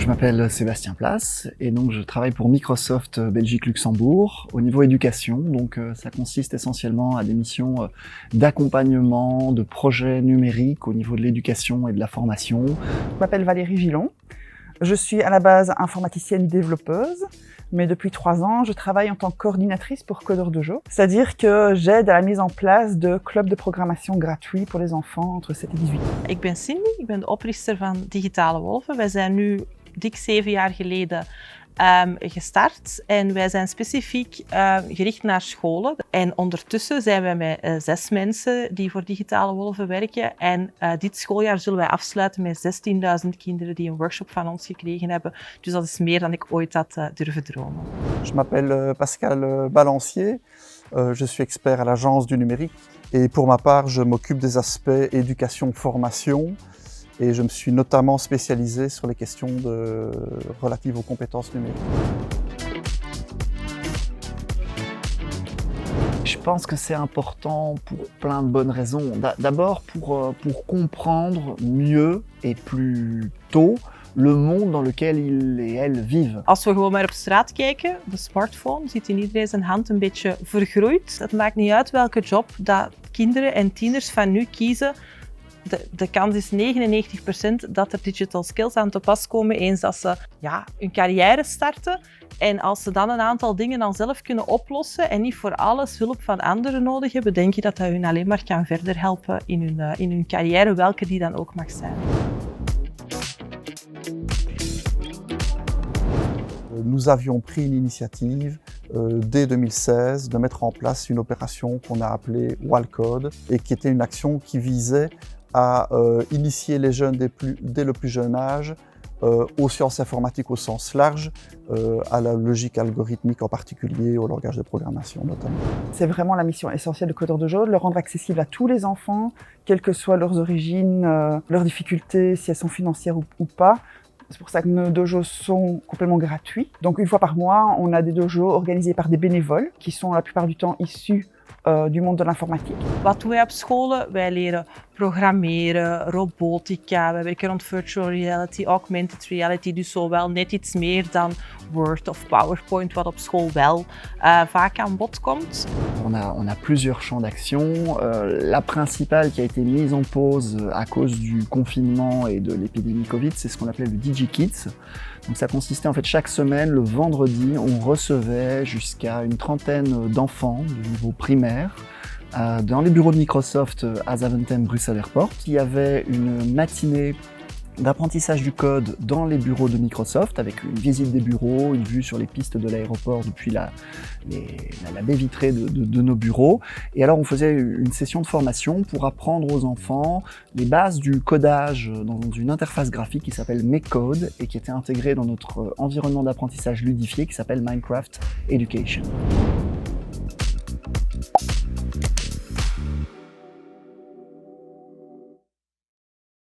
Je m'appelle Sébastien Place et donc je travaille pour Microsoft Belgique-Luxembourg au niveau éducation. Donc ça consiste essentiellement à des missions d'accompagnement, de projets numériques au niveau de l'éducation et de la formation. Je m'appelle Valérie Gillon. Je suis à la base informaticienne développeuse, mais depuis 3 ans, je travaille en tant que coordinatrice pour Codeur Dojo. C'est-à-dire que j'aide à la mise en place de clubs de programmation gratuits pour les enfants entre 7 et 18 ans. Ik ben Cindy, ik ben de oprichter van Digitale Wolven. Wij zijn nu dik 7 jaar geleden gestart en wij zijn specifiek gericht naar scholen. En ondertussen zijn wij met 6 mensen die voor Digitale Wolven werken. En dit schooljaar zullen wij afsluiten met 16.000 kinderen die een workshop van ons gekregen hebben. Dus dat is meer dan ik ooit had durven dromen. Je m'appelle Pascal Balancier, je suis expert à l'Agence du numérique et pour ma part je m'occupe des aspects éducation-formation et je me suis notamment spécialisé sur les questions relatives aux compétences numériques. Je pense que c'est important pour plein de bonnes raisons. D'abord pour comprendre mieux et plus tôt le monde dans lequel ils et elles vivent. Als we gewoon maar op straat kijken, de smartphone zit in iedereen zijn hand een beetje vergroeid. Het maakt niet uit welke job dat kinderen en tieners van nu kiezen. De kans is 99% dat er digital skills aan te pas komen eens dat ze hun carrière starten. En als ze dan een aantal dingen dan zelf kunnen oplossen en niet voor alles hulp van anderen nodig hebben, denk je dat dat hun alleen maar kan verder helpen in hun carrière, welke die dan ook mag zijn. Nous avions pris une initiative dès 2016 de mettre en place une opération qu'on a appelée Walcode et qui était une action qui visait à initier les jeunes dès le plus jeune âge aux sciences informatiques au sens large, à la logique algorithmique en particulier, au langage de programmation notamment. C'est vraiment la mission essentielle de Codeur Dojo, de le rendre accessible à tous les enfants, quelles que soient leurs origines, leurs difficultés, si elles sont financières ou pas. C'est pour ça que nos dojos sont complètement gratuits. Donc une fois par mois, on a des dojos organisés par des bénévoles qui sont la plupart du temps issus du monde de l'informatique. Wat doen wij op scholen? Wij leren programmeren, robotica, wij werken rond virtual reality, augmented reality, dus zowel net iets meer dan Word of PowerPoint, wat op school wel vaak aan bod komt. On a plusieurs champs d'action. La principale qui a été mise en pause à cause du confinement et de l'épidémie Covid, c'est ce qu'on appelait le DigiKids. Donc ça consistait en fait chaque semaine, le vendredi, on recevait jusqu'à une trentaine d'enfants de niveau primaire dans les bureaux de Microsoft à Zaventem, Bruxelles Airport. Il y avait une matinée d'apprentissage du code dans les bureaux de Microsoft avec une visite des bureaux, une vue sur les pistes de l'aéroport depuis la baie vitrée de nos bureaux. Et alors on faisait une session de formation pour apprendre aux enfants les bases du codage dans une interface graphique qui s'appelle MakeCode et qui était intégrée dans notre environnement d'apprentissage ludifié qui s'appelle Minecraft Education.